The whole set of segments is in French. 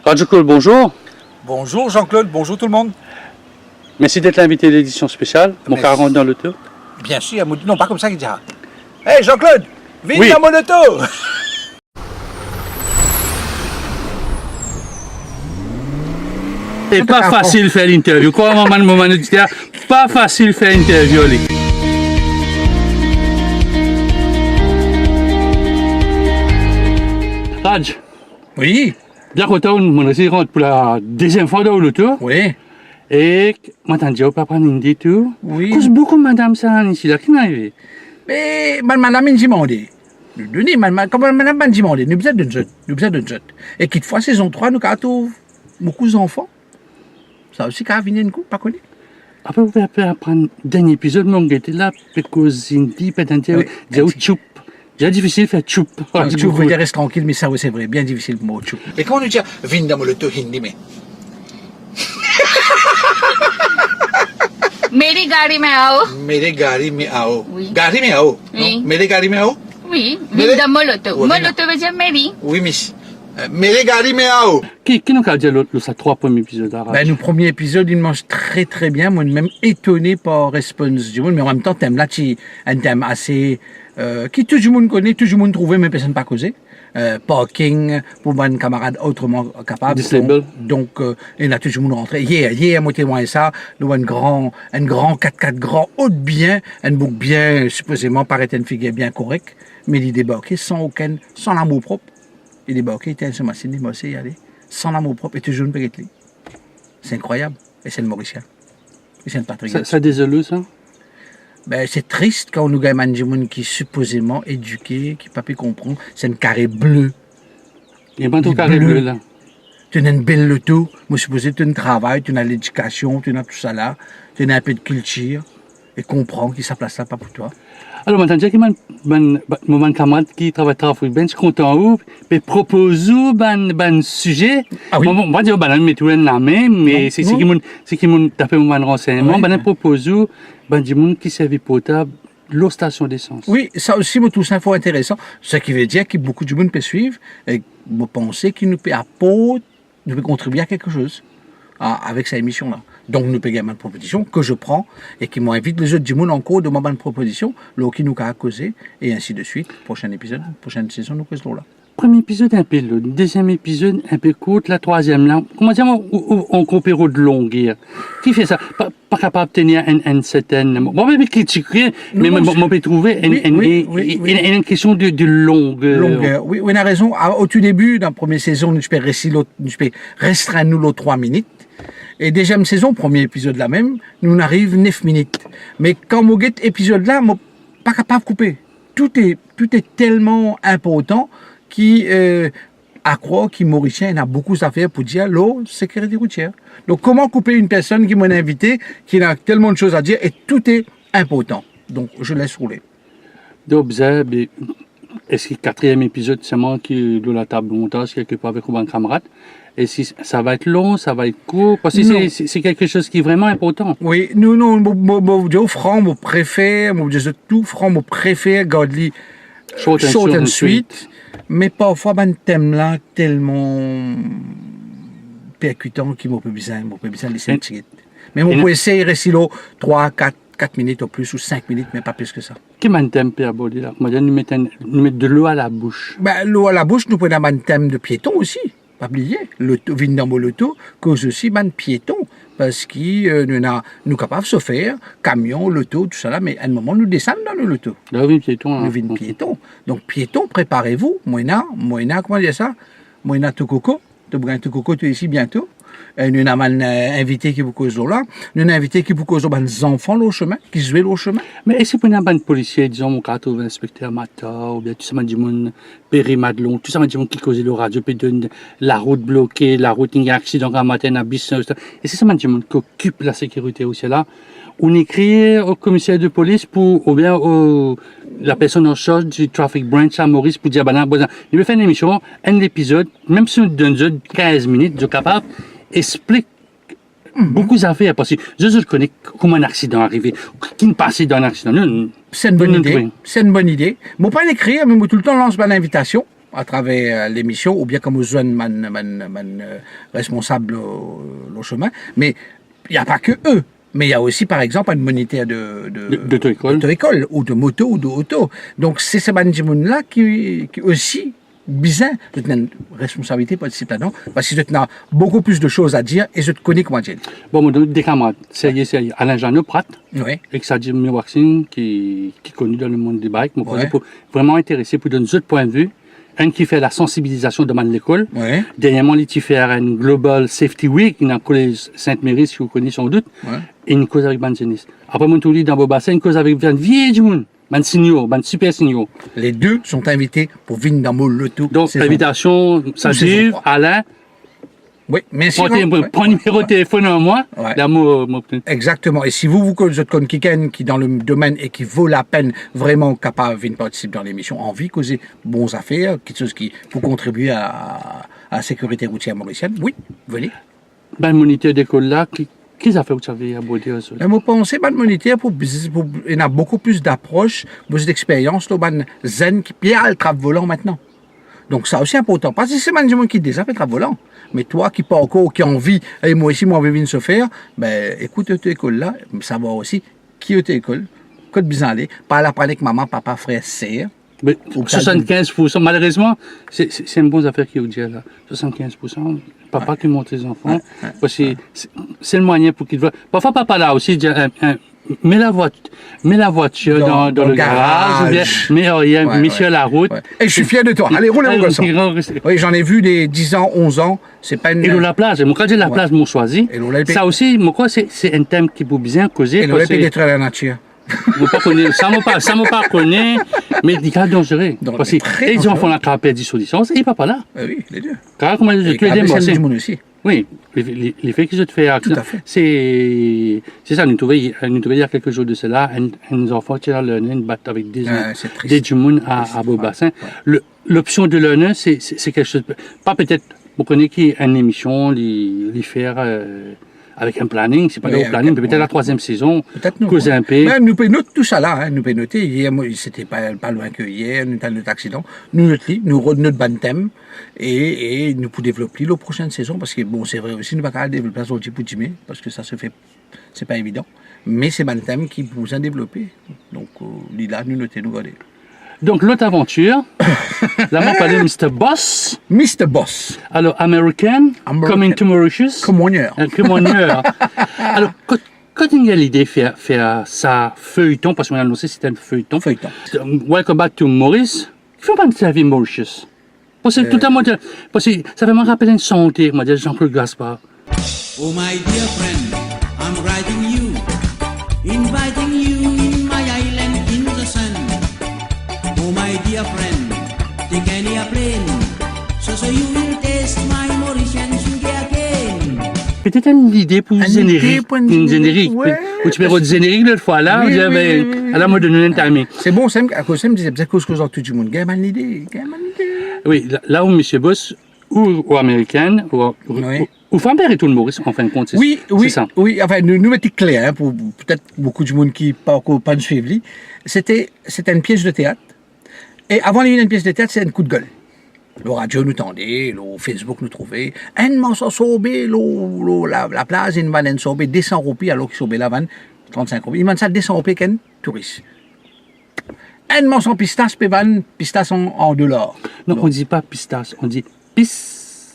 Radio Claude, bonjour. Bonjour Jean-Claude, bonjour tout le monde. Merci d'être l'invité de l'édition spéciale. Mon Merci. 40 dans l'auto. Bien sûr, non pas comme ça qu'il dira. Hey Jean-Claude, viens Oui. dans mon auto. C'est pas facile de faire l'interview. Quoi, moment de dire, pas facile de faire l'interview. Raj, Oui, bien content, je rentre pour la deuxième fois dans l'auto. oui, Et maintenant, je papa Nindi tout. oui. Cause beaucoup madame ça ici là qui n'arrive. Mais madame m'a demandé. Comment madame m'a demandé, nous besoin d'une jeune. Et qu'il fois saison 3, nous avons beaucoup d'enfants. Ça aussi, quand venir une coupe, pas connu. Après, vous pouvez apprendre dernier épisode, mais on était là, parce que Nindi, peut-être, Oui. j'ai choup. C'est difficile de faire choup. Tu veux dire reste tranquille, mais ça, oui, c'est vrai, bien difficile pour moi. Et quand on dit, viens dans mon auto, hindi, mais. मेरी गाड़ी में आओ मेरे गाड़ी में आओ Oui. गाड़ी में आओ Oui. Non, मेरे गाड़ी में आओ Oui, Mere- vinda moloto. Oui, Moloto veut dire Mary. Oui, miss. मेरे गाड़ी में आओ Qui nous a dit l'autre, ça, 3 premiers épisodes à Ben, le premier épisode, il mange très très bien. Moi, même étonné par réponse du monde, mais en même temps, thème là, c'est un thème assez qui tout le monde connaît, tout le monde trouve, mais personne pas causé. Parking pour un camarade autrement capable. Disabled. Donc, il y a tout le monde rentré. Hier, moi, témoin ça, nous, un grand 4x4 grand, haut de bien, un bouc bien, supposément, paraît une figure bien correcte, mais il débarquait sans l'amour propre. Il débarquait, il était sur machine, il m'a aussi y aller, sans l'amour propre, et toujours une petite ligne. C'est incroyable. Et c'est le Mauricien. Et c'est le patriote. Ça désolé, ça? Ben, c'est triste quand nous avons des gens qui sont supposément éduqués, qui ne peuvent pas comprendre. C'est un carré bleu. Il y a pas tout Il carré bleu. bleu, là. Tu as une belle loto. Moi, supposé tu as un travail, tu as l'éducation, tu as tout ça là. Tu as un peu de culture. Et comprends qu'il s'en place là pas pour toi. Alors, maintenant, j'ai mon camarade qui travaille très fort, ben, je suis content, ou, mais propose ou, ben, sujet. Ah oui. Moi, je ben, mais tout la main, mais c'est qui m'ont tapé mon renseignement, Ouais. ben, propose ou, ben, du monde qui servait potable, l'eau station d'essence. Oui, ça aussi, moi, tout ça, faut intéressant. Ce qui veut dire que beaucoup de monde peut suivre et vous pensez qu'il nous peut apporter, nous peut contribuer à quelque chose avec cette émission-là. Donc, nous payons une proposition que je prends et qui m'invite les autres du monde encore de ma bonne proposition, là, qui nous a causé, et ainsi de suite. Prochain épisode, prochaine saison, nous causons là. Premier épisode un peu long, deuxième épisode un peu court, la troisième là, comment dire, on compare de longueur. Qui fait ça? Pas capable de tenir une certaine, bon, mais critiquer, mais Non, on peut trouver une question de longueur. Longueur. Oui, on a raison. Au tout début, dans la première saison, nous peux restreindre nos 3 minutes. Et deuxième saison, premier épisode là même, nous on arrive 9 minutes. Mais quand on get épisode là, on pas capable de couper. Tout est tellement important qui à croire qu'il Mauricien il a beaucoup d'affaires pour dire l'eau, sécurité routière. Donc comment couper une personne qui m'a invité, qui a tellement de choses à dire et tout est important. Donc je laisse rouler. Donc, est-ce que le quatrième épisode, c'est moi qui de la table de montage quelque part avec un camarade? Et si ça va être long, ça va être court, parce que c'est quelque chose qui est vraiment important. Oui, nous, mon franc, mon préfère, mon tout franc, mon préfère, garde-li short and sweet. Mais parfois, ben, thème là, tellement percutant qu'il m'a pas besoin de laisser une petite. Mais on peut essayer de rester là 3, 4 minutes ou plus, ou 5 minutes, mais pas plus que ça. Qu'est-ce que thème peut aborder là? Comment dire, nous mettre de l'eau à la bouche. Ben, l'eau à la bouche, nous prenons un thème de piéton aussi. Pas oublier, vin dans mon auto, cause aussi ban piéton, parce que nous capables de se faire, camion, l'auto, tout ça là, mais à un moment nous descendons dans le auto. Là, oui, piéton. Nous vin piéton. Donc piéton, préparez-vous, moina, comment dire ça? Moina tout coco, tu brun tout coco, tu es ici bientôt. Nous avons un invité qui vous cause là. Nous avons un invité qui vous cause des enfants au chemin, qui jouent au chemin. Mais est-ce qu'on a un policier, disons, mon cas, un inspecteur Mata, ou bien tout ça, du monde, Perry Madelon, tout ça, du monde qui cause le radio, puis donne la route bloquée, la route, il y a un accident un matin à bis, et c'est ça, du monde qui occupe la sécurité aussi là. On écrit au commissaire de police pour, ou bien la personne en charge du traffic branch à Maurice pour dire, il veut faire une émission, un épisode, même si on donne 15 minutes, je suis capable, explique beaucoup d'affaires parce que je connais comment un accident est arrivé, qui ne passait dans un accident. C'est une bonne idée. C'est une bonne idée. Moi, pas l'écrire, mais moi, tout le temps, lance une invitation. à travers l'émission, ou bien comme aux jeunes responsables au chemin. Mais il n'y a pas que eux. Mais il y a aussi, par exemple, un moniteur d'auto-école, ou de moto, ou d'auto. Donc, c'est ces gens-là qui aussi, bizarre, de une responsabilité participe là-dedans, parce que tu as beaucoup plus de choses à dire et je te connais comment dire. Bon, moi, des camarades, sérieux. Alain Jeannot, Prat, Oui. et Xavier Waxing, qui est connu dans le monde des bikes, Ouais. pour vraiment intéressé pour donner d'autres points de vue. Un qui fait la sensibilisation de l'école. Oui. Dernièrement, il a fait un Global Safety Week dans le collège Sainte-Marie, si vous connaissez sans doute. Ouais. Et une cause avec Banjenis. Après, mon tour dans Bobassin, une cause avec un vieil du monde. Un signaux, un super signaux. Les deux sont invités pour venir dans mon loto. Donc, l'invitation, ça saison dit, trois. Alain, Oui, mais si prends numéro de téléphone à moi. Ouais. Là, Exactement. Et si vous êtes quelqu'un qui dans le domaine et qui vaut la peine vraiment capable de participer dans l'émission, envie causer bons affaires, quelque chose qui vous contribue à la sécurité routière mauricienne, oui, venez. Ben, le moniteur d'école là, qu'est-ce que fait, vous savez, à Bordeaux? Mais moi, pensez, ben, moniteur, il y a beaucoup plus d'approches, plus d'expérience, là, ben, zen qui pierre le travail volant maintenant. Donc, ça aussi important. Parce que c'est des gens qui déjà fait le travail volant. Mais toi, qui pas encore, qui a envie, et moi aussi, moi, envie de se faire, ben, écoute, cette école-là, savoir aussi qui est école, que de bien aller, pas la prendre avec maman, papa, frère, sœur. Mais 75%, malheureusement, c'est une bonne affaire qui vous dit là. 75%, papa qui monte les enfants. Parce que c'est le moyen pour qu'ils veulent. Parfois, papa là aussi dit mets la voiture dans le garage, ou bien mets rien, mets sur la route. Ouais. Et je suis fier de toi. Allez, roule mon gosse. Oui, j'en ai vu des 10 ans, 11 ans. C'est pas une. Et la plage, moi, quand j'ai la plage, moi, choisi. Ça aussi, moi, quoi, c'est un thème qui peut bien causer. Et l'on peut détruire la nature. Ça m'a pas connu, mais il est dangereux. Parce que les enfants la carapé dissolution, et papa là. Oui, les deux. Car comment je te dis, du monde aussi. oui, les faits que je te fais, c'est ça, nous trouvons il y a quelques jours de cela, un enfant qui a learné une batte avec des du à Beaubassin. L'option de learner, c'est quelque chose, pas peut-être, vous connaissez qui une émission, les faire avec un planning, c'est pas le planning, mais peut-être la troisième saison, causer un peu. Mais nous pouvons noter tout ça là, hein, nous pouvons noter, hier, c'était pas loin que hier, nous avons notre accident, nous notons notre ban thème, et nous pouvons développer la prochaine saison, parce que bon, c'est vrai aussi, nous ne pouvons pas développer ça au petit Jimmy, parce que ça se fait, c'est pas évident, mais c'est ban thème qui vous a développé. Donc, là, nous notons, nous regardons. Donc, l'autre aventure, là, on parlait de Mr. Boss. Mr. Boss. Alors, American. Coming to Mauritius. Commonieur. Alors, quand il y a l'idée de faire ça feuilleton, parce qu'on a annoncé que c'était un feuilleton. Welcome back to Maurice. Il faut pas servir Mauritius. Parce que tout à l'heure, parce que ça fait me rappeler une santé, moi, de Jean-Claude Gaspard. Oh, my dear friend, I'm writing you, inviting you in my island in the sun. Oh my dear friend, take any plane, so you will taste my Mauritian sugar again. Peut-être une idée pour une générique. Une générique. Où tu peux avoir une générique l'autre fois là, à la mode de nous timing. C'est bon, à cause de me disait, peut-être que tout le monde, gagne une idée. Oui, là où M. Boss, ou américaine, ou Fambert et tout le Maurice, en fin de compte, c'est ça. Oui, enfin, nous mettons clair, hein, pour peut-être beaucoup de monde qui pas encore pas suivi. C'était une pièce de théâtre. Et avant une pièce de théâtre, c'est un coup de gueule. Le radio nous tendait, le Facebook nous trouvait. Un morceau sauvé, la place, une vanne sauvé, 200 roupies, alors qu'il sauvé la vanne, 35 roupies. Il m'a dit ça, 200 roupies, qu'un touriste. Un morceau pistache, pistache en $. Non, on ne dit pas pistache, on dit pistache.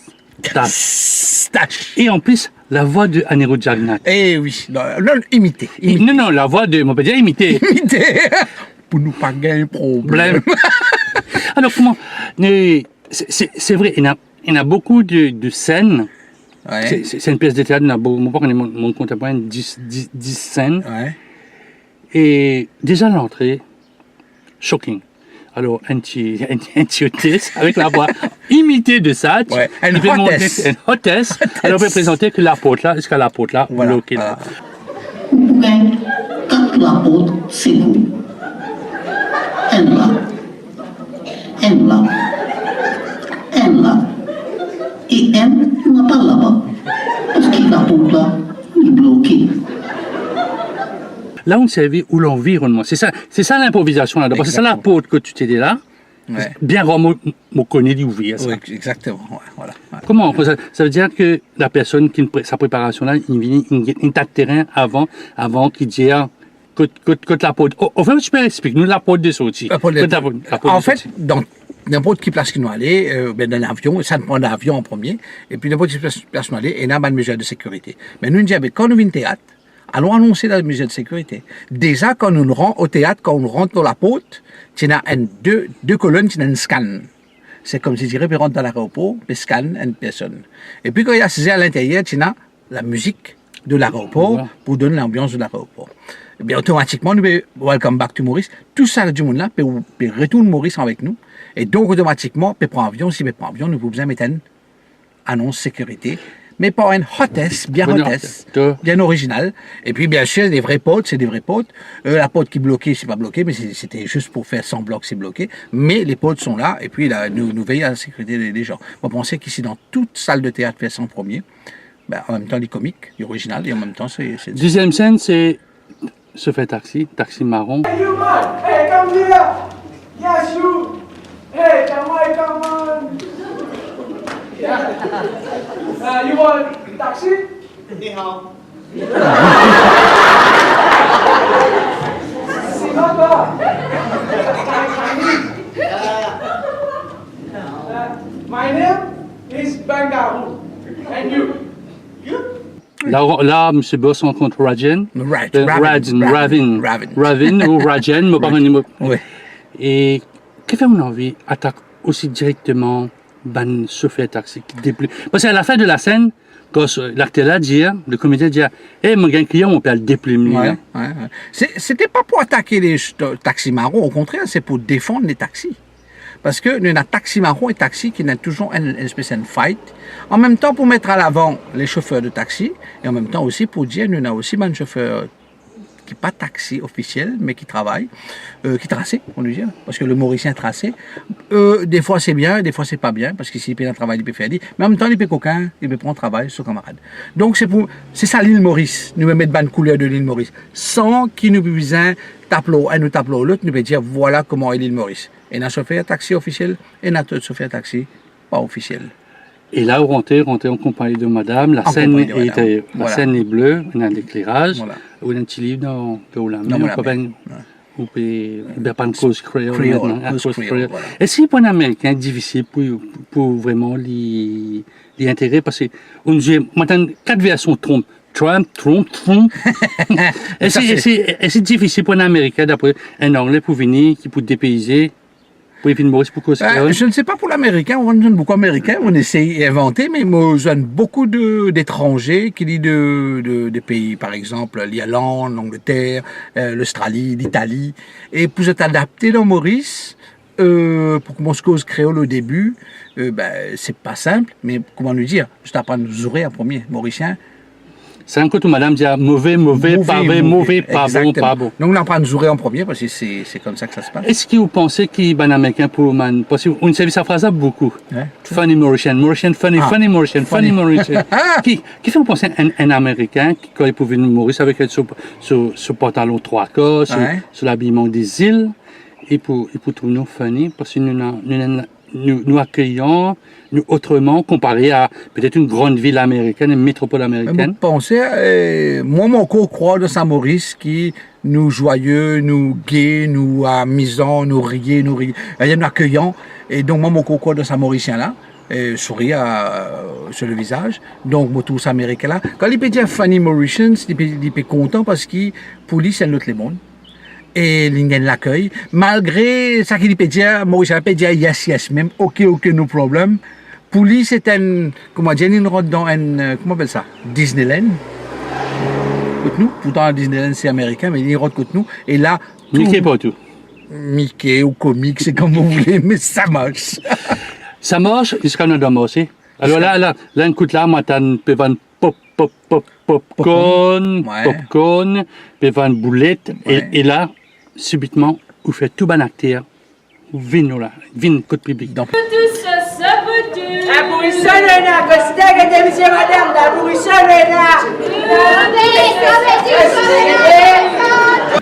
Et en plus, la voix de Anero Jagnat. Eh oui, non, imité. Non, la voix de, on peut dire imité. Imité. Pour nous pas gagner un problème. Alors, comment, c'est vrai, il y a beaucoup de scènes. Ouais. C'est une pièce de théâtre, mon contemporain, 10 scènes. Ouais. Et déjà l'entrée, shocking. Alors, un petit hôtesse avec la voix imitée de ça. Ouais. Une hôtesse. Alors, on peut présenter que la porte là, jusqu'à la porte là, voilà. bloquée là. Ben, quand la porte, c'est vous. En là. Et en n'a pas là-bas. Parce que la porte là, est bloquée. Là, on servait où l'environnement. C'est ça l'improvisation là. C'est ça la porte que tu t'es dit là. Ouais. Bien rare, me connaît d'ouvrir ça. Oui, exactement. Ouais, voilà. Ouais. Comment ça veut dire que la personne qui sa préparation là, il vient une tas de terrain avant qu'il dise que la porte. Au fait, tu peux expliquer nous la porte de sortie. La porte de- La porte En de fait, sortie. dans n'importe quelle place qu'il nous allait, ben, dans l'avion, ça nous prend l'avion en premier, et puis n'importe quelle place nous allait, et là, une mesure de sécurité. Mais nous, disons, quand nous venons au théâtre, allons annoncer la mesure de sécurité. Déjà, quand nous rentrons au théâtre, quand on rentre dans la porte, tu as deux colonnes, tu as un scan. C'est comme si tu dirais, puis rentre dans l'aéroport, puis scan une personne. Et puis quand il y a ces à l'intérieur, tu as la musique de l'aéroport Voilà. pour donner l'ambiance de l'aéroport. Et bien automatiquement, nous, welcome back to Maurice, tout ça du monde là, peut retourner Maurice avec nous. Et donc automatiquement, peut prendre avion, si peut prendre avion, nous pouvons besoin mettre une annonce sécurité. Mais pas une hôtesse, bien Bonne hôtesse, hôtesse. bien originale. Et puis bien sûr, des vrais potes, c'est des vrais potes. La pote qui bloquait, c'est pas bloqué, mais c'était juste pour faire semblant que c'est bloqué. Mais les potes sont là, et puis là, nous veillons à la sécurité des gens. Moi, pensez qu'ici, dans toute salle de théâtre fait ça en premier, ben, en même temps, les comiques, l'original, et en même temps, c'est... Deuxième scène, c'est se fait taxi marron. Hey, you man! Hey, come here! Yes, you! Hey, come on! You want taxi? 你好。Sinapa? My name is Bangaru. And you? Là, M. Boss rencontre Rajan. Ravin ou Rajan, me parle pas. Oui. Et que fait mon envie attaque aussi directement ban chauffeur taxi qui déplie. Parce qu'à la fin de la scène, quand l'acteur là dit, le comédien dit, hey, mon gars client, on peut le déplimer. Ouais, ouais. C'était pas pour attaquer les taxis marrons, au contraire, c'est pour défendre les taxis. Parce que nous avons taxi marron et taxi qui n'a toujours une espèce de fight. En même temps, pour mettre à l'avant les chauffeurs de taxi, et en même temps aussi pour dire, nous avons aussi un chauffeur qui n'est pas taxi officiel, mais qui travaille, qui tracé, on lui dit, parce que le Mauricien tracé, des fois c'est bien, des fois c'est pas bien, parce qu'ici il peut un travail, il peut faire, mais en même temps il peut coquin, il peut prendre travail, son camarade. Donc c'est ça l'île Maurice, nous mettre ban couleur de l'île Maurice, sans qu'il nous puisse tableau un ou tableau l'autre, nous peut dire voilà comment est l'île Maurice. Et notre chauffeur taxi officiel, et notre chauffeur taxi pas officiel. Et là, on rentre en compagnie de madame, la scène est bleue, on a l'éclairage, Voilà. on a un petit livre dans la Dans main, la main. on peut pas une cause créole. Cause créole, voilà. Est-ce que pour un Américain, difficile pour vraiment les intégrer? Parce que on dit, maintenant, 4 versions Trump. Est-ce difficile pour un Américain, d'après un Anglais, pour venir, qui peut dépayser? Je ne sais pas pour l'américain, on a beaucoup d'américains, on essaye d'inventer, mais moi, j'ai beaucoup d'étrangers qui disent de pays, par exemple, l'Irlande, l'Angleterre, l'Australie, l'Italie. Et pour être adapté dans Maurice, pour que mon cause créole au début, c'est pas simple, mais comment nous dire, je t'apprends à nous ouvrir en premier, Mauricien. C'est un côté où madame dit mauvais, pas bon, pas bon. Donc on apprend à nous ouvrir en premier parce que c'est comme ça que ça se passe. Est-ce que vous pensez qu'il est américain pour man? Parce qu'on sait sa phrase beaucoup. Ouais. Funny Mauritian, funny Mauritian. Qui fait vous penser un américain qui, quand il pouvait venir Maurice avec ce pantalon 3 quarts, sur l'habillement des îles, et pour trouver nous funny, parce que nous accueillons autrement comparé à peut-être une grande ville américaine, une métropole américaine. Moi, mon corps croit de Saint-Maurice qui nous joyeux, nous gays, nous amusants, nous riez, il y a nous accueillants. Et donc, moi, mon corps croit de Saint-Mauricien là, sourit sur le visage. Donc, moi, tout ça américain là. Quand il peut dire Funny Mauritians, il peut content parce qu'il, pour lui, c'est l'autre le monde. Et l'ingen l'accueil, malgré ça qu'il peut dire, Maurice peut dire yes, même, ok, no problem. Pour lui, c'est comment dire, il rentre dans comment on appelle ça, Disneyland. Côte nous, pourtant Disneyland c'est américain, mais il rentre côte nous, et là. Mickey pas tout. Mickey ou comique, c'est comme vous voulez, mais ça marche. Ça marche, jusqu'à nous aussi. Alors là, un coup de là, moi, t'as peut vendre popcorn, peut vendre boulette, et là, subitement, vous faites tout bon acteur, vin là, vin côte public. Aburisana, Costaga de Monsieur Madame, Aburisana.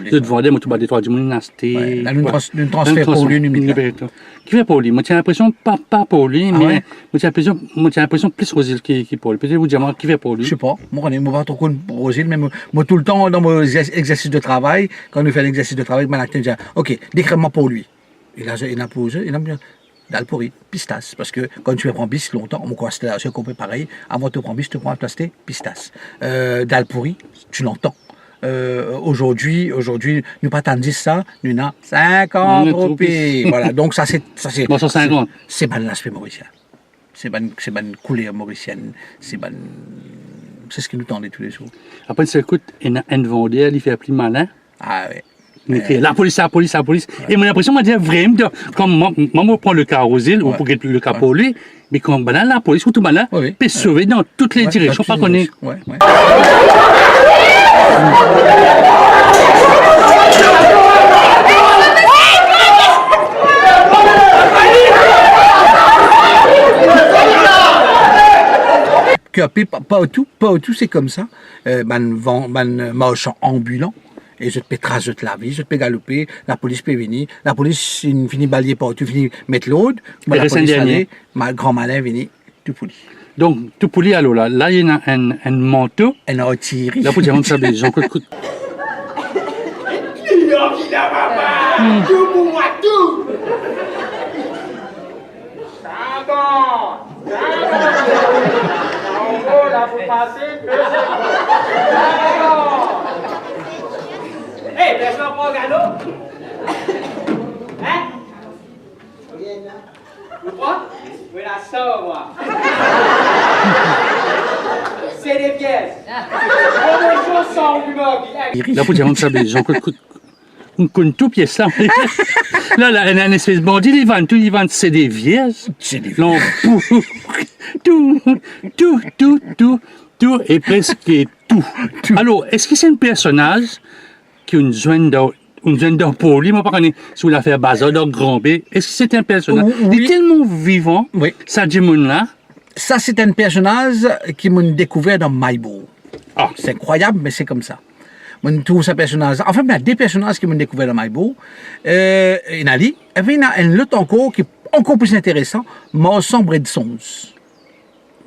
Je te vendais, moi, tout bas des trois du monde, nasté. Ouais, là, nous transfère pour lui, nous mettons. Qui fait pour lui? Moi, j'ai l'impression, pas pour lui, Ah mais, ouais? moi, j'ai l'impression plus Rosil qui pour lui. Peut-être vous dire, moi, qui fait pour lui? Je sais pas. Moi, on est pas trop con pour Rosil, mais moi, tout le temps, dans mon exercice de travail, quand nous faisons l'exercice de travail, mon acteur dit, OK, décrète-moi pour lui. Il a posé, il a dit, dalle pourri, pistace. Parce que quand tu prends bis longtemps, on croit que c'est compris pareil. Avant de te prendre bis, tu te prends plasté, pistace. Dalle pourri, tu l'entends. Aujourd'hui, nous pas tant ça, nous n'avons 50 roupies. Voilà, donc ça c'est. Bon, 150. C'est ban l'aspect mauricien. C'est ban couleur mauricienne. C'est ce qui nous tendait tous les jours. Après, c'est écoute, un vendeur, il fait plus malin. Ah ouais. Il crie, la police. Et mon impression, moi, dire vraiment, comme moi, je prends le cas Rosil, ou pour que le cas pour lui, mais quand la police, ou tout malin, peut sauver dans toutes les directions, pas qu'on est. Ouais. Que pas tout, c'est comme ça. Marchand ambulant. Et je te peux tracer la vie, je te peux galoper, la police peut venir. La police, il finit balayer partout, finit mettre l'autre. La police allait, ma grand malin venir, tout poli. Donc, tout poli, alors là, il y a un manteau. Un artillerie. Là, pour dire, on s'appelle Jean-Claude Coude. Tout pour moi, tout. D'accord. En gros, là, vous passez, d'accord. Hé, laisse-moi prendre un galop. Hein? Vous croyez? Oui, la sort, moi. C'est des pièces. Bonjour sans humeur. Là, pour dire, on s'appelle Jean-Claude Coude. On connaît tout pièce là. Là, un espèce de bandit, il vend, c'est des vieilles. C'est des vieilles. Tout, et presque tout. Alors, est-ce que c'est un personnage qui a une zone de poli, moi, pas si vous l'affaire Bazar, de Grand B, est-ce que c'est un personnage? Oui. Il est tellement vivant, Oui. ça dit là. Ça, c'est un personnage qui m'a découvert dans Maïbo. Ah. C'est incroyable, mais c'est comme ça. Je trouve ce personnage. Enfin, il y a des personnages qui m'ont découvert dans Maïbo. Il y en a et puis il y a un autre encore qui est encore plus intéressant, Morson Bredsons.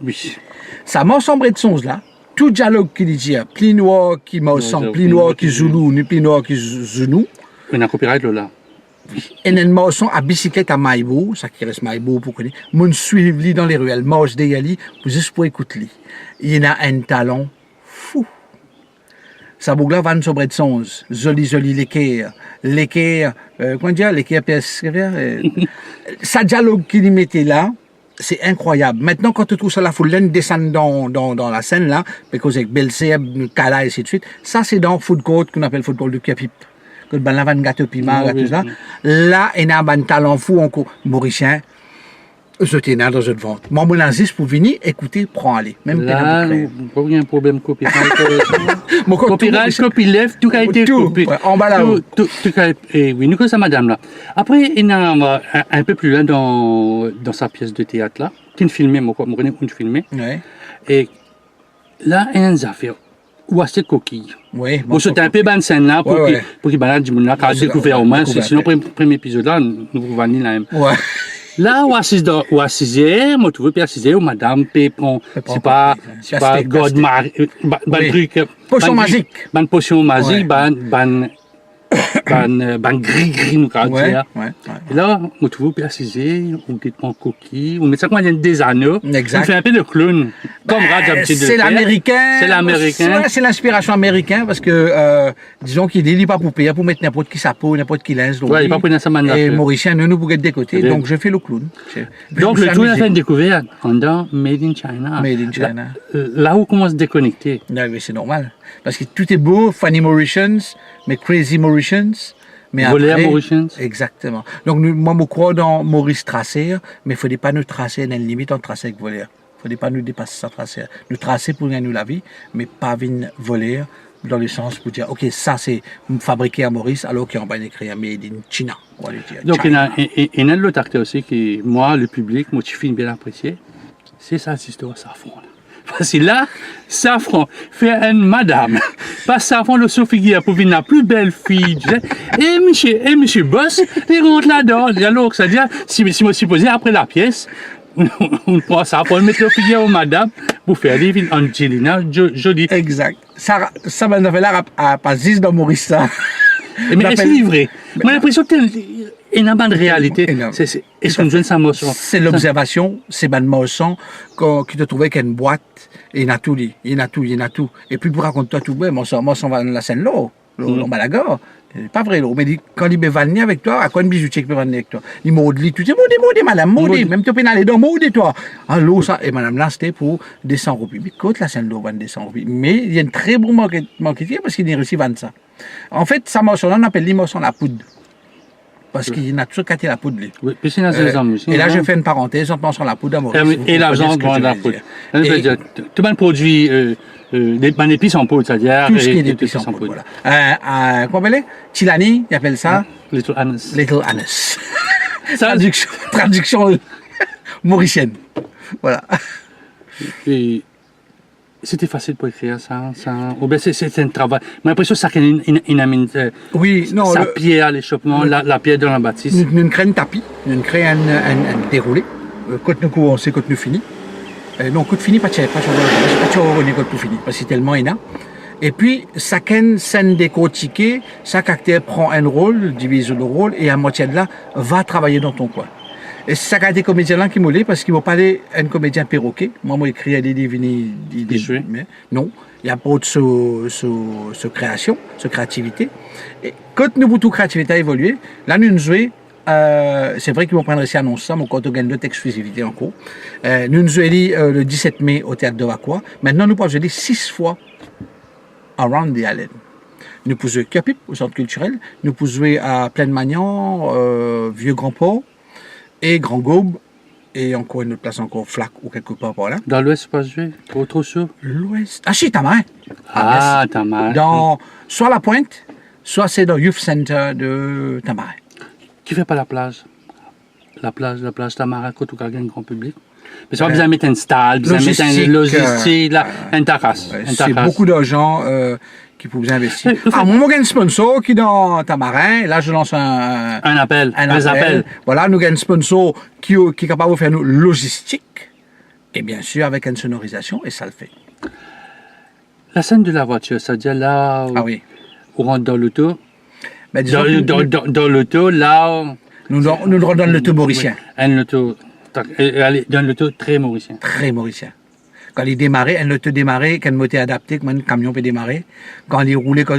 Oui. Ça, Morson Bredsons, là, tout dialogue qu'il dit, plus noir qui Morson, plus noir qui Zoulou, ni plus noir qui Zounou. Il y a un copyright là. Et un Morson à bicyclette à Maïbo, ça qui reste Maïbo pour connaître. Mon suivi dans les ruelles, Mors de Yali, juste pour écouter. Il y a un talent fou. Ça bougla van sobre de sons, joli l'équerre, comment dire, l'équerre PS, ça dialogue qu'il y mettait là, c'est incroyable. Maintenant, quand tu trouves ça, la foule descend dans la scène là, parce avec Belseb, Kala et ainsi de suite, ça c'est dans Food Court, qu'on appelle Food Court de Capip. Que le van gâteau piment, tout ça. Là, il y a un talent fou encore, mauricien. Je tiens dans une vente. Moi, mon nazis pour venir, écouter, prends aller. Même là, pas un problème copyright. Copyright, copyleft, tout a été coupé. En bas là. Oui, nous connaissons madame là. Après, il y a un peu plus loin dans sa pièce de théâtre là, qui filmait, moi, je connais une filmée. Ouais. Et là, il y a une affaire. Où est-ce que coquille? Oui. Bon, c'était un peu bonne scène là pour qu'il balade du monde là, car découvert au moins. Sinon, le premier épisode là, nous pouvons venir là même. Ouais. Là, ou à 6h, moi, tu veux, puis à 6h, madame, prend, c'est pas God Mar, truc. Potion magique. Ban potion magique, ban gris, nous, quand dire. Et là, moi, tu veux, puis à 6h, on prend coquille, on met ça comme des anneaux. Exact. On fait un peu de clown. Comme Raj a petit de c'est l'américain. C'est l'américain. C'est l'inspiration américaine parce que, disons qu'il n'est pas poupée, pour mettre n'importe qui sa peau, n'importe qui linge. Ouais, il pas pour ça maintenant. Et Mauricien, nous pouvons être des côtés, donc je fais le clown. Donc, le clown a fait une découverte pendant Made in China. Made in China. Là où on commence à déconnecter. Non, mais c'est normal. Parce que tout est beau, funny Mauritians, mais crazy Mauritians. Mais Voleur Mauritians. Exactement. Donc, moi, je crois dans Maurice Tracer, mais il ne faut pas nous tracer, il y a une limite en tracer avec voleur. Il ne faut pas nous dépasser ça, tracer. Nous tracer pour gagner la vie, mais pas venir voler dans le sens pour dire, OK, ça c'est fabriqué à Maurice, alors qu'il y a un écrit Made in China. Donc, il y a l'autre acteur aussi qui, moi, le public, moi, tu finis bien apprécié. C'est ça, cette histoire, Safran. Parce que là, Safran fait une madame passe avant le Sophie pour venir la plus belle fille, tu sais. Et monsieur Boss, il rentre là-dedans. Alors, c'est-à-dire, si moi supposé après la pièce, on prend ça pour mettre le figure au madame pour faire des films Angelina Jolie. Exact. Ça m'a fait là à pas 10 dans Maurice, ça. Mais est-ce qu'il est vrai? J'ai l'impression qu'il y a une bande réalité. Est-ce qu'on joue ça motion? C'est l'observation, c'est ban motion qui te trouvait qu'il y a une boîte et il y en a tout, il y en a tout. Et puis pour raconter tout, moi, on va dans la scène là, au Malaga. C'est pas vrai, là. Mais quand il peut venir avec toi, à quoi une bijoutier qui peut venir avec toi? Il maudit, tu dis, maudit, madame, maudit. Même tu peux aller dans maudit, toi. Alors, ça, et madame, là, c'était pour 200 roupies. Mais quand la scène là, vend 200 roupies. Mais il y a un très bon marketing parce qu'il a réussi à vendre ça. En fait, ça marche, on appelle l'émotion la poudre. Parce qu'il a toujours cassé la poudre. Oui, puis c'est une et là, je fais une parenthèse, on pense sur la poudre à Maurice. Et l'argent dans la poudre. Tout le produit, des épices en poudre, c'est-à-dire. Tout ce qui est épices en poudre, voilà. Comment on appelle? Chilani, il appelle ça. Little Annis. Little Annis. Traduction mauricienne. Voilà. Et c'était facile pour écrire ça. Ou bien c'est un travail. J'ai l'impression que ça amène oui, non, sa pierre à l'échauffement, la pierre dans la bâtisse. Nous créons un tapis, nous créons un déroulé. Quand nous commençons, quand nous finissons. Non, quand nous finissons, pas de pas quand nous finissons, parce que c'est tellement énorme. Et puis, chacune scène décortiquée, chaque acteur prend un rôle, divise le rôle, et à moitié de là, va travailler dans ton coin. Et c'est ça qu'a des comédiens là qui m'ont dit, parce qu'ils m'ont parlé un comédien perroquet. Moi, j'ai écrit des divinités. Non, il n'y a pas de ce création, ce créativité. Et quand nous, toute créativité a évolué, là, nous jouons. C'est vrai qu'ils vont prendre ici annonce ça, mais quand on gagne d'autres exclusivités en cours. Nous jouons le 17 mai au théâtre de Vacqua. Maintenant, nous pouvons jouer 6 fois around the island. Nous pouvons jouer Capip au centre culturel. Nous pouvons jouer à Plaine-Magnan, Vieux Grand-Port et Grand Gaube. Et encore une autre place, encore Flac ou quelque part par là. Dans l'ouest, pas jouer? Trop sûr? L'ouest. Ah, si, Tamarin. Tamarin. Soit la Pointe, soit c'est dans le Youth Center de Tamarin. Qui fait pas la plage? La plage Tamarin, quand tu gagnes un grand public. Mais ça va besoin de mettre un stade, besoin de mettre un logistique, un terrasse. C'est beaucoup d'argent qui peuvent investir. Moi, j'ai un sponsor qui est dans Tamarin. Là, je lance un appel. Voilà, nous avons un sponsor qui est capable de faire nous logistique. Et bien sûr, avec une sonorisation, et ça le fait. La scène de la voiture, c'est-à-dire là où on rentre dans l'auto. Ben, dans l'auto, là. Nous rentrons dans l'auto mauricien. Un auto. Dans l'auto très mauricien. Très mauricien. Quand il démarrait, un auto démarrait, quand le moteur adapté, quand un camion peut démarrer. Quand il roulait, quand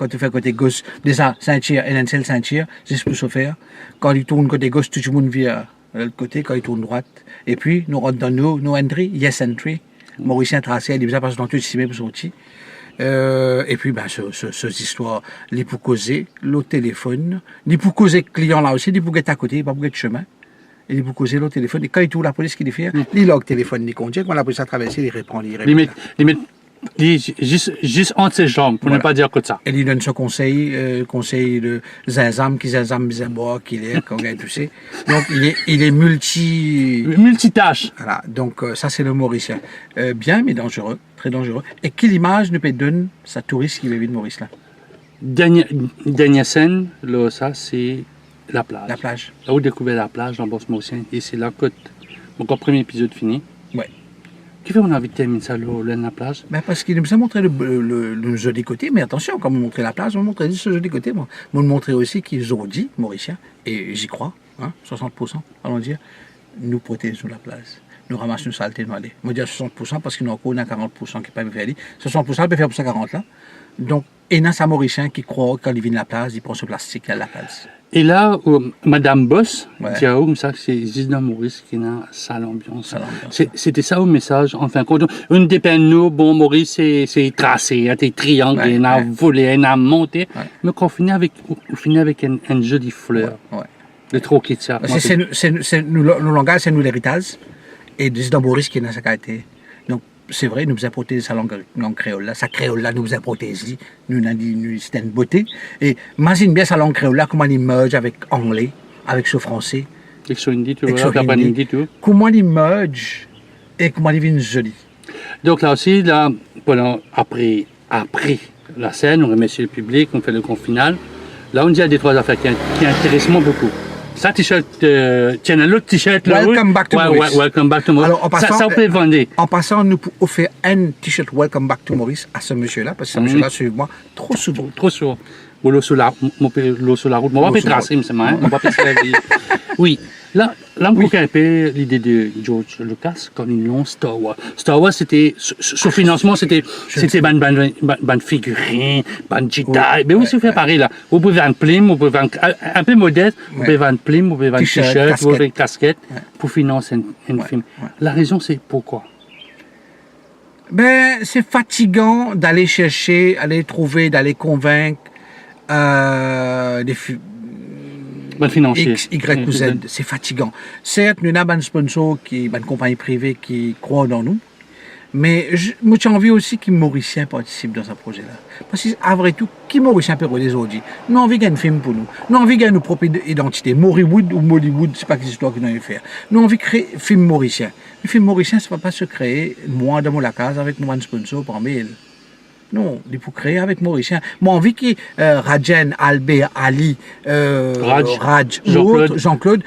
tu fais côté gauche, déjà, ceinture, et un seul ceinture, juste pour se faire. Quand il tourne côté gauche, tout le monde vient de l'autre côté, quand il tourne droite. Et puis, nous rentrons dans nos entry, yes entry. Mauricien tracé, il est bizarre parce que dans tout le pour sortir. Et puis, ben, ces histoires, les pour causer, le téléphone, les pour causer client là aussi, les pour être à côté, pas pour être chemin. Et les pour causer le téléphone. Et quand il tourne la police qui les fait, il log téléphone, il conduit, quand la police a traversé, il répond, il met juste entre ses jambes, pour ne pas dire que ça. Et il donne ce conseil, conseil de zinzam, qui zinzam, bizarre, qu'il est, qu'on gagne tout ça. Donc, il est multitâche. Voilà. Donc, ça, c'est le mauricien. Bien, mais dangereux. Très dangereux. Et quelle image nous peut donner sa touriste qui vit de Maurice, là? Dernière scène, là, ça, c'est la plage. La plage. Là où découvert la plage dans Boss Mauricien. Et c'est là que mon premier épisode fini. Ouais. Qui fait qu'on a envie de terminer ça, là, la plage? Ben parce qu'il nous a montré le joli côté, mais attention, quand on montrait la plage, on montrait ce joli côté. Moi, on montrait aussi qu'ils ont dit, Mauricien, et j'y crois, 60%, allons dire, nous protégeons la plage. Nous ramassons nos saletés, nous allons. Moi, je dis 60% parce qu'il y en a encore 40% qui peuvent faire. 60% il peut faire pour 40 là. Donc, il y a un Mauricien qui croit quand il vient de la plage, il prend ce plastique à la plage. Et là, Madame Boss, c'est comme ça que c'est juste dans Maurice qui a ça l'ambiance. C'était ça au message. Enfin, quand une des peines, nous, bon, Maurice, c'est tracé, il y a des triangles, il y a volé, il y a monté. Mais quand on finit avec une jolie fleur. Le troquet de ça. Nous, le langage, c'est nous l'héritage. Et dans Maurice qui est dans sa qualité. Donc, c'est vrai, nous a protégé sa langue créole là. Sa créole là nous a protégé. Nous a dit, c'était une beauté. Et imagine bien sa langue créole là, comment il merge avec anglais, avec ce français. Avec ce hindi, tu vois, tout. Comment il merge et comment il devient joli. Donc là aussi, là, après la scène, on remercie le public, on fait le grand final. Là, on dit à des trois affaires qui intéressent moi beaucoup. Ça, t-shirt, tiens, un autre t-shirt là. Welcome back to Maurice. Welcome back to Maurice. Alors, en passant, ça, on peut vendre. En passant, nous pouvons offrir un t-shirt Welcome back to Maurice à ce monsieur-là, parce que ce monsieur-là suit moi trop souvent. Trop souvent. Ou l'eau sur la route, mon va pas tracer, c'est moi, on va pas la vie. Oui. Là, on peut un peu l'idée de George Lucas quand ils l'ont Star Wars. Star Wars, c'était, son financement, c'était ban figurines, ban Jedi. Mais oui, c'est fait pareil, là. Vous pouvez vendre plume, vous pouvez vendre, un peu modeste, vous pouvez vendre plume, vous pouvez vendre t-shirt, vous pouvez vendre casquette pour financer un film. La raison, c'est pourquoi? Ben, c'est fatigant d'aller chercher, aller trouver, d'aller convaincre, X, Y ou Z, c'est fatigant. Certes, nous avons un sponsor, une compagnie privée qui croit dans nous, mais moi j'ai envie aussi que Mauricien participe dans ce projet-là. Parce qu'après tout, qui Mauricien peut les autres? Nous avons envie d'un film pour nous. Nous avons envie de nos propre identité. Mollywood ou Mollywood, c'est pas quelle histoire que nous avons faire. Nous avons envie de créer un film mauricien. Le film mauricien, ça ne va pas se créer, moi, dans la case, avec mon sponsor par mail. Non, il faut créer avec Mauricien. Moi, envie que Rajen, Albert, Ali, Raj, Jean-Claude,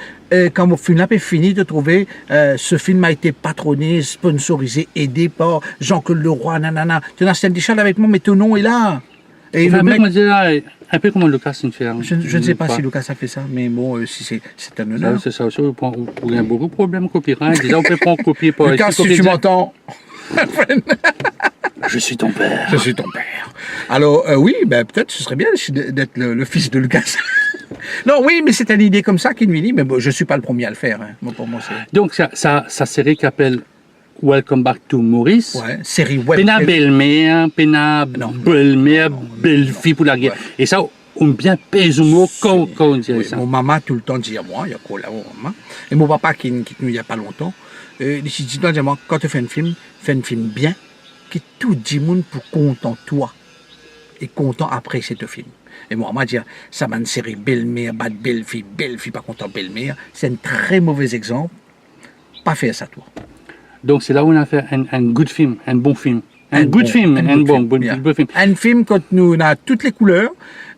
quand mon film est fini de trouver, ce film a été patronné, sponsorisé, aidé par Jean-Claude Leroy, nanana. Tu as un t-shirt avec moi, mais ton nom est là. Et le mec, un peu comme Lucas fait. Je ne sais pas si Lucas a fait ça, mais bon, si c'est un honneur. C'est ça aussi, il y a beaucoup de problèmes copyright. Déjà, on peut prendre copie par Lucas, si tu m'entends. Je suis ton père. Je suis ton père. Alors, oui, ben, peut-être ce serait bien d'être le fils de Lucas. Non, oui, mais c'est une idée comme ça qui nous dit, mais bon, je ne suis pas le premier à le faire. Hein. Moi, pour moi, donc, ça série qui s'appelle Welcome Back to Maurice. Ouais, série web. Pena belle-mère, belle-fille pour la guerre. Ouais. Et ça, on bien pèse au mot quand on dirait ça. Mon maman, tout le temps, dit à moi, il y a quoi là, maman. Et mon papa, qui nous il n'y a pas longtemps, il dit à moi, quand tu fais un film bien, que tout le monde pour content toi et content après ce film. Et moi, on m'a dit, ça m'a une série belle-mère, belle-fille, pas content belle-mère. C'est un très mauvais exemple. Pas faire ça, toi. Donc, c'est là où on a fait un good film, un bon film. Un bon film. Un film quand nous avons toutes les couleurs,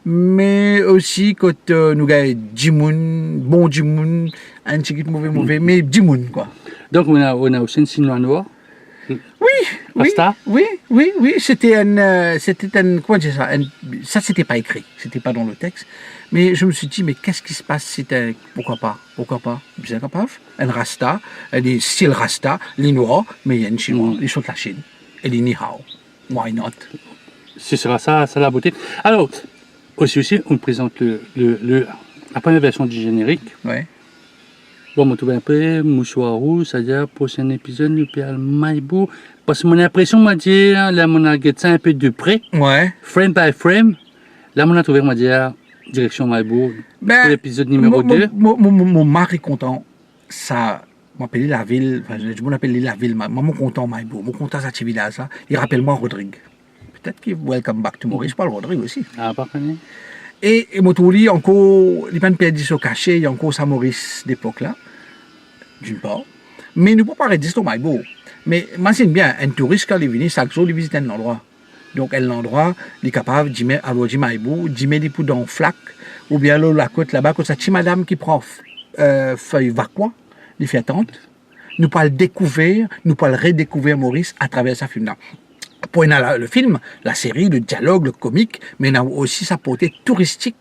mais aussi quand nous avons Jimoun, bon Jimoun, un petit mauvais, mais Jimoun, quoi. Donc, on a aussi un signe noir. Oui, c'était comment dire ça, ça c'était pas écrit, c'était pas dans le texte, mais je me suis dit, mais qu'est-ce qui se passe, c'était, pourquoi pas, bien capable, un rasta, des style rasta, les noirs, mais il y a une chinois, ils sont de la Chine, et les ni hao, why not? Ce sera ça la beauté. Alors, aussi, on présente la première version du générique. Ouais. Bon, on trouve un peu mouchoir rouge, c'est-à-dire prochain épisode, nous parlons Maïbou. Parce que mon impression m'a dit, là, on a regardé ça un peu de près. Ouais. Frame by frame. Là, on a trouvé, m'a dit, direction Maïbou. Pour l'épisode numéro 2. Mon mari content, ça m'appelle la ville, enfin, je m'appelle la ville, maman content Maïbou, mon content ça village, ça. Il rappelle moi Rodrigue. Peut-être qu'il Welcome Back to Maurice, je parle Rodrigue aussi. Ah, pas connu. Et Motouli, encore, il n'y a pas de perdu sur cachet, il y a encore sa Maurice d'époque là, d'une part. Mais nous ne pouvons pas résister au Maïbo. Mais imagine bien, un touriste quand il vient, chaque jour, il visite un endroit. Donc, un endroit, il est capable d'y mettre à l'origine Maïbo, d'y mettre des poudres en flaque, ou bien là, la côte là-bas, quand c'est madame qui prend feuille vacua, il fait attente. Nous pouvons le découvrir, nous pouvons le redécouvrir Maurice à travers sa film là. Pour le film, la série, le dialogue, le comique, mais il a aussi sa portée touristique,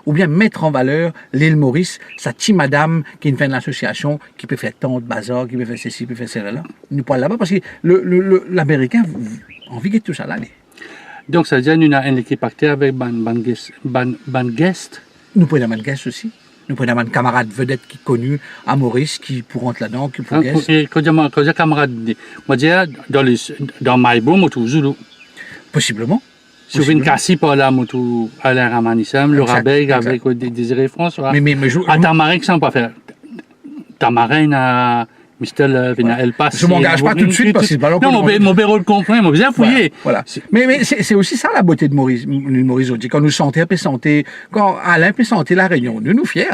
ou bien mettre en valeur l'île Maurice, sa petite madame qui fait une association, qui peut faire tant de bazar, qui peut faire ceci, qui peut faire cela là. Nous parlons là-bas parce que l'Américain a envie de tout ça là. Donc ça veut dire que nous avons une équipe active avec ban guest. Nous pouvons avoir un guest aussi. Nous prenons un camarade vedette qui est connu à Maurice, qui pour rentrer là-dedans, qui pour guest. Quand je dis camarade, moi je dis dans Maïbo, je suis Zulu. Possiblement. Si vous venez casser par là, je suis Alain Ramanissam, Laura Beg avec Désiré François. Mais à Tamarin, ça ne peut pas faire. Tamarin à Mistel, elle passe. Je ne m'engage pas tout de suite parce que c'est pas long. Non, mon bureau le comprend, moi bien fouillé. Voilà. Mais c'est aussi ça la beauté de Maurice. Maurice, quand nous sentons, quand Alain peut sentir la réunion, nous fiers.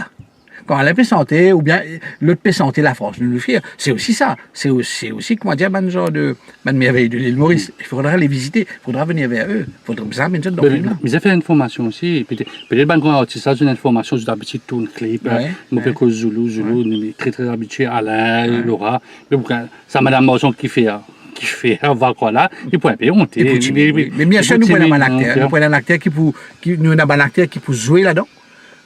quand elle peut santé, ou bien l'autre peut santé la France, nous le faire. C'est aussi ça. C'est aussi, comment dire, ben genre de merveille de l'île Maurice. Il faudra les visiter, il faudra venir vers eux. Il faudra ça, mais dans Mais j'ai fait l'information aussi, peut-être ben quand tu sais, une information, j'ai d'habitude tourne clip, mon père cause Zulu, très très habitué, Alain, Laura, mais ça madame Morson qui fait avoir quoi là, il pourrait payer monter. Mais bien sûr, nous prenons un acteur qui peut jouer là-dedans.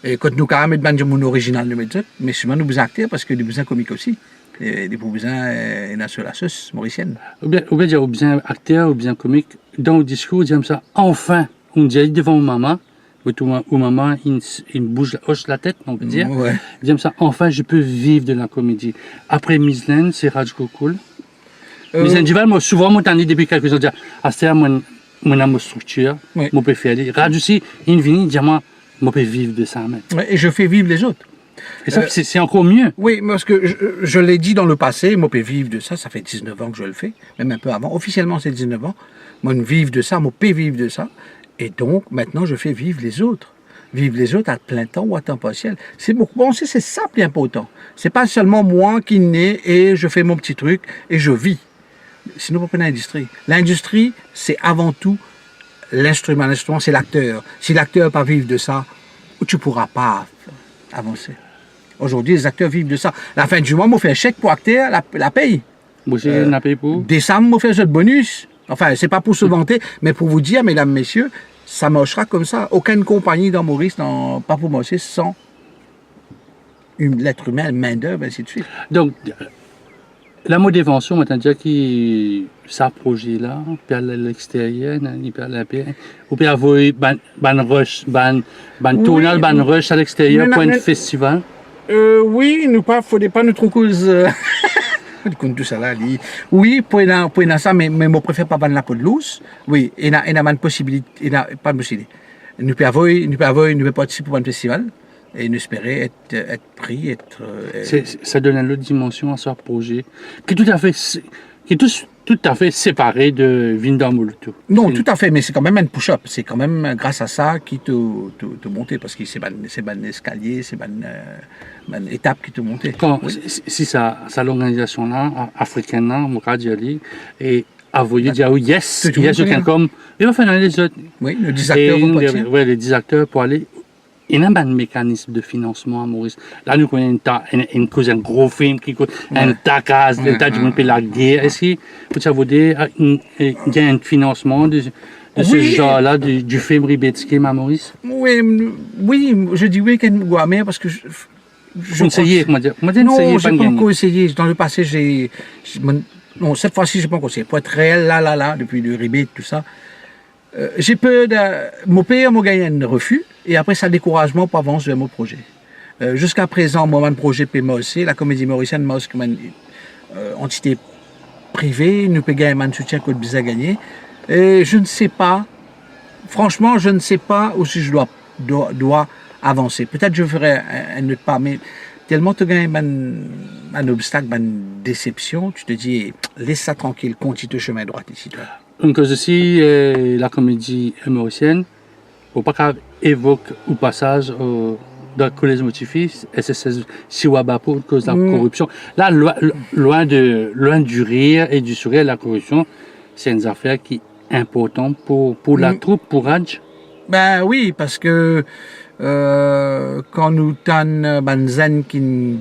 Et quand nous carrément mettre mon original de méthode, mais souvent nous besoin acteurs parce que nous besoin comiques aussi. Et des besoin sur la sauce mauricienne. Ou bien acteur, ou bien comique. Dans le discours, j'aime ça. Enfin, on dit devant maman, ou maman, il bouge, hoche la tête, on peut dire. Ouais. J'aime ça. Enfin, je peux vivre de la comédie. Après Mislaine, c'est Rajko Cool. Mislaine Duval, moi, souvent, moi, t'en dis depuis quelques années, à ce moment, mon âme structure, mon peut faire. Raj aussi, il vient, dit moi, je peux vivre de ça. Et je fais vivre les autres. Et ça, c'est encore mieux. Oui, parce que je l'ai dit dans le passé, moi, je peux vivre de ça. Ça fait 19 ans que je le fais, même un peu avant. Officiellement, c'est 19 ans. Moi, je vis de ça, moi, je peux vivre de ça. Et donc, maintenant, je fais vivre les autres. Vivre les autres à plein temps ou à temps partiel. C'est ça qui est important. C'est pas seulement moi qui naît et je fais mon petit truc et je vis. Sinon, on peut pas l'industrie. L'industrie, c'est avant tout l'instrument. L'instrument, c'est l'acteur. Si l'acteur ne peut pas vivre de ça, tu ne pourras pas avancer. Aujourd'hui, les acteurs vivent de ça. La fin du mois, on fait un chèque pour acteur, la paye. Vous aussi, la paye pour Décembre, on fait un bonus. Enfin, c'est pas pour se vanter, mais pour vous dire, mesdames, messieurs, ça marchera comme ça. Aucune compagnie dans Maurice, pas pour marcher sans l'être humain, main-d'œuvre, ainsi de suite. Donc, la motivation, on dire qui s'approche là, puis à l'extérieur, il peut aller ou peut avoir ban rush, ban tournage, ban rush à l'extérieur pour un festival. Oui, nous pas, faudrait pas nous trop cause. Tout ça là, oui, pour ça, mais je préfère pas ban la peau de l'os. Oui, il y a une possibilité, il y a pas de possibilité. Nous pouvons participer pour un festival. Et nous espérer être pris, Ça donne une autre dimension à ce projet, qui est tout à fait séparé de Vindamulto. Non, tout à fait, mais c'est quand même un push-up. C'est quand même grâce à ça qui te monte, parce que c'est un escalier, c'est une étape qui te monte. Si ça l'organisation-là, africaine-là, on va dire, et avouer, dire oui, yes, il y a quelqu'un comme, il va faire les autres. Oui, les 10 acteurs vont partir. Oui, les 10 acteurs pour aller. Il y a un mécanisme de financement à Maurice. Là, nous connaissons un gros film qui coûte un tas du monde pour la guerre. Est-ce que vous avez il y a un financement de ce genre-là, du film Ribetsky à Maurice? Oui, je dis oui, parce que vous essayez, comment dire? Non, je n'ai pas encore essayé. Dans le passé, non, cette fois-ci, je n'ai pas encore essayé. Pour être réel, là, depuis le Ribet, tout ça. J'ai peur mon père m'a gagné un refus et après ça découragement pour avancer vers mon projet. Jusqu'à présent, moi, mon projet PMOC, la comédie mauricienne, moi, comme une entité privée, nous pouvons gagner un soutien que nous avons gagné. Et je ne sais pas, franchement, je ne sais pas où si je dois avancer. Peut-être je ferai un autre pas, mais tellement tu gagnes un obstacle, une déception, tu te dis, laisse ça tranquille, continue le chemin droit ici, toi. Donc aussi, la comédie mauricienne, au pas qu'elle évoque au passage dans le collège motifis, SSS Siwabapo, cause de la corruption. Là, loin du rire et du sourire, la corruption, c'est une affaire qui est importante pour la troupe, pour Raj. Ben oui, parce que quand nous avons une zen qui une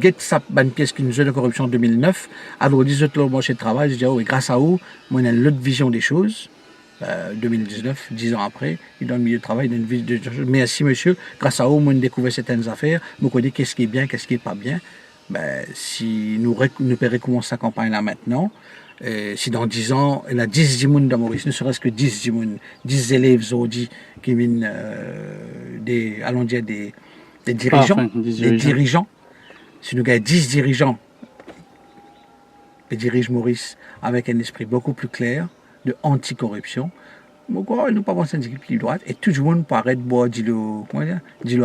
pièce qui nous a de corruption en 2009, alors 18 le marché de travail, je dis, oh, et grâce à vous, moi, on a une autre vision des choses. 2019, 10 ans après, il est dans le milieu de travail, il a une vision des choses. Merci, monsieur. Grâce à vous, moi, on a découvert certaines affaires, nous connaissons qu'est-ce qui est bien, qu'est-ce qui n'est pas bien. Ben, si nous recommençons sa campagne-là maintenant, si dans 10 ans, il y a 10 dimoun dans Maurice, ne serait-ce que 10 dimoun, 10 élèves aujourd'hui qui viennent des dirigeants, des dirigeants. Si nous avons 10 dirigeants qui dirigent Maurice avec un esprit beaucoup plus clair de anticorruption, nous ne pas penser à une équipe droite et tout le monde paraît de boire du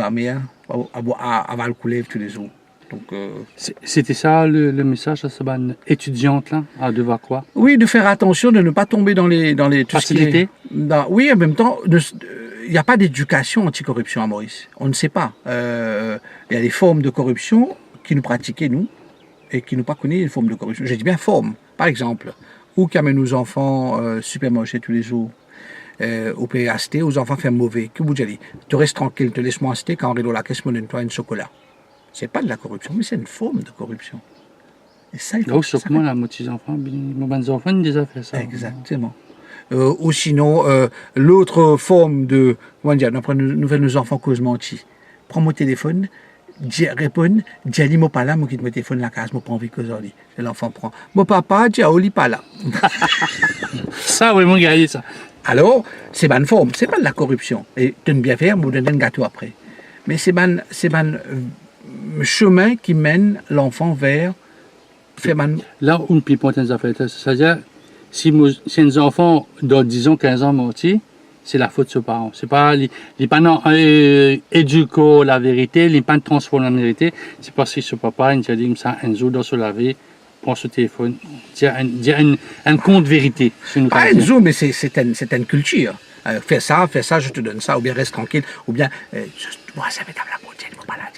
à mer, à val couler tous les jours. Donc, c'était ça le message à cette étudiante là, à devoir quoi? Oui, de faire attention, de ne pas tomber dans les facilités. Oui, en même temps, il n'y a pas d'éducation anticorruption à Maurice. On ne sait pas. Il y a des formes de corruption qui nous pratiquaient, nous, et qui nous pas connu les formes de corruption. Je dis bien forme. Par exemple, où qui amène nos enfants supermarché tous les jours, au pays acheter, aux enfants faire mauvais. Que vous dites, tu restes tranquille, te laisse-moi acheter quand on est dans la caisse, moi donne-toi un chocolat. C'est pas de la corruption, mais c'est une forme de corruption. Et ça, il faut Là où que ça moi, là, mes petits-enfants, mes enfants, ils ont déjà fait ça. Exactement. Ou sinon, l'autre forme de, comment dire, nous faisons nos enfants cause menti. Prends mon téléphone, réponds, dis moi pas là, moi quitte mon téléphone la case, moi pas envie que ça dit. Et l'enfant prend. Mon papa, dis lit pas là. Ça, oui, mon gars, ça. Alors, c'est une forme, c'est pas de la corruption. Et tu ne bien faire, vous donner un gâteau après. Mais c'est un chemin qui mène l'enfant vers faire Là où une pipote nous a fait, c'est-à-dire, si un enfant de 10 ans, 15 ans menti, c'est la faute de ses parents. C'est pas, il n'est pas éduqué la vérité, il n'est pas transformé la vérité. C'est parce que ce papa, il a dit ça, un jour dans se laver, prend ce téléphone, dire un compte vérité. Pas un jour, mais c'est une culture. Fais ça, je te donne ça, ou bien reste tranquille, ou bien, moi, ça va être la beauté, je ne vais pas là.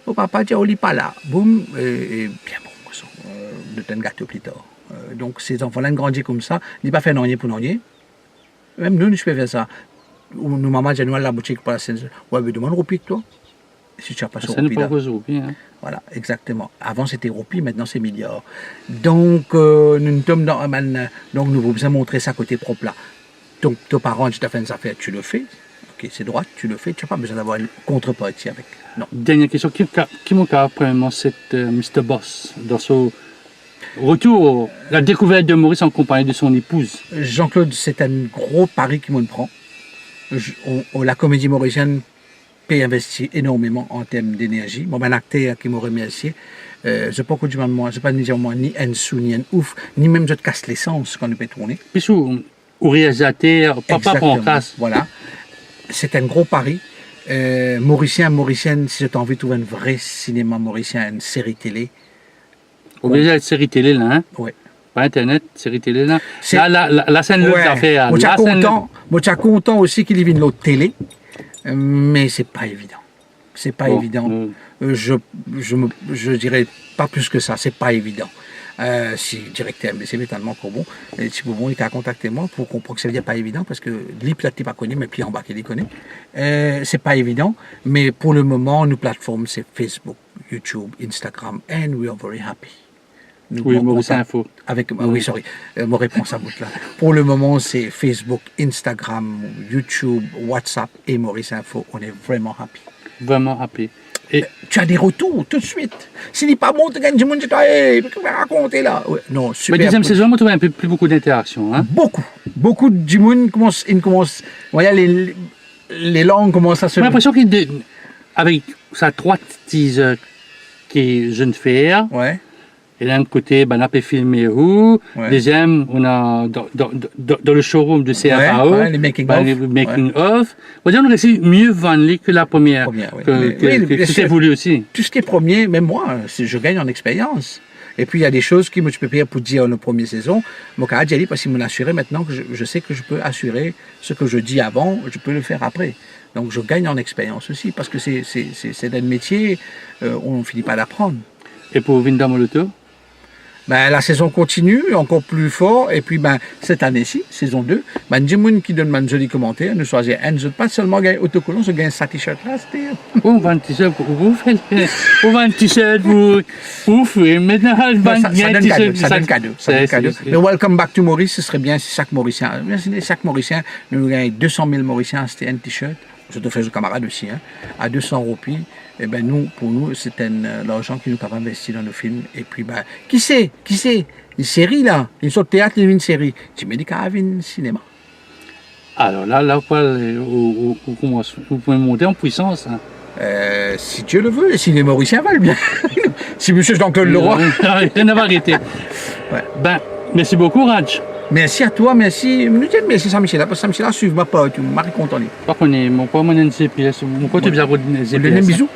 Mon papa dit, on lit pas là. Boum, et bien bon, de te gâteau plus tard. Donc, ces enfants-là, ils grandissent comme ça, ils ne pas faire non pour non. Même nous, je peux faire ça. Ou nos mamans disent, nous, à la boutique pour la scène. Ouais, mais demande au toi. Si tu n'as pas ce ça n'est pas là. hein. Voilà, exactement. Avant, c'était roupi, maintenant, c'est milliard. Donc, nous sommes dans un. Donc, nous vous avons montré ça côté propre là. Donc, tes parents, tu t'as fait une affaire, tu le fais. Ok, c'est droit, tu le fais. Tu n'as pas besoin d'avoir une contrepartie avec. Non. Dernière question. Qui m'a premièrement, c'est Mr. Boss, dans son retour, la découverte de Maurice en compagnie de son épouse. Jean-Claude, c'est un gros pari qui me prend. La comédie mauricienne peut investir énormément en termes d'énergie. Moi, un acteur qui m'a remercié, je ne sais pas du moi, je pas ni un sou, ni un ouf, ni même je te casse l'essence quand on peut tourner. Puis au réalisateur, papa prend casse. Voilà. C'est un gros pari. Mauricienne, si tu as envie de trouver un vrai cinéma mauricien, une série télé. Au lieu de série télé, là, hein? Oui. Pas Internet, série télé, là. La scène l'autre affaire. Moi, je suis content aussi qu'il y ait une autre télé, mais c'est pas évident. C'est pas évident. Je dirais pas plus que ça, c'est pas évident. Si directeur MBC est tellement bon, et si vous il t'a contacté moi pour comprendre que ça veut dire pas évident parce que lui peut-être t'es pas connu mais puis en bas qu'il les connaît. C'est pas évident, mais pour le moment nos plateformes c'est Facebook, YouTube, Instagram, and we are very happy. Oui, Maurice Info. Mon réponse à bout là. Pour le moment c'est Facebook, Instagram, YouTube, WhatsApp et Maurice Info. On est vraiment happy. Vraiment happy. Et tu as des retours tout de suite. S'il n'est pas bon, tu gagnes du monde, tu vas raconter là. Ouais, non, super. Mais deuxième saison, on trouve un peu plus beaucoup d'interactions. Hein? Beaucoup du monde commence. Voyez, les langues commencent à se. J'ai l'impression qu'avec sa 3 teasers qui est jeune faire. Ouais. Et d'un côté, on a pu filmer où. Ouais. Deuxième, on a dans le showroom de CFAO, les making of. On aurait essayé mieux vendre que la première. C'était voulu aussi. Tout ce qui est premier, même moi, je gagne en expérience. Et puis il y a des choses qui je peux pas pour dire en la première saison. Moi, quand j'ai dit parce qu'il m'a assuré maintenant que je sais que je peux assurer ce que je dis avant, je peux le faire après. Donc je gagne en expérience aussi parce que c'est un métier, on ne finit pas d'apprendre. Et pour Vinda Moloto? La saison continue, encore plus fort, et puis cette année-ci, saison 2, Jimoun qui donne un joli commentaire, nous choisissons un pas seulement gagner autocollant, je gagne sa t-shirt là, c'était... On vend un t-shirt, vous faites un t-shirt, vous faites, maintenant, ça donne cadeau. Mais Welcome Back to Maurice, ce serait bien si chaque Mauricien, nous gagnons 200 000 Mauriciens, c'était un t-shirt, je te fais aux camarades aussi, hein, à 200 roupies. Et pour nous, c'est l'argent qui nous a investi dans nos films. Et puis, qui sait, une série là, une sorte de théâtre, une série. Tu me dis qu'il y a un cinéma. Alors là, vous pouvez monter en puissance. Hein. Si Dieu le veut, et si les Mauriciens veulent bien. Si M. Jean-Claude Leroy. Rien à arrêter. Ouais. Merci beaucoup, Raj. Merci à toi, merci. Merci Saint-Michel, parce que Saint-Michel a suivi ma pote, Marie Contonie. Par contre, mon pote, mon NCPS, mon pote, tu as bien de bisous.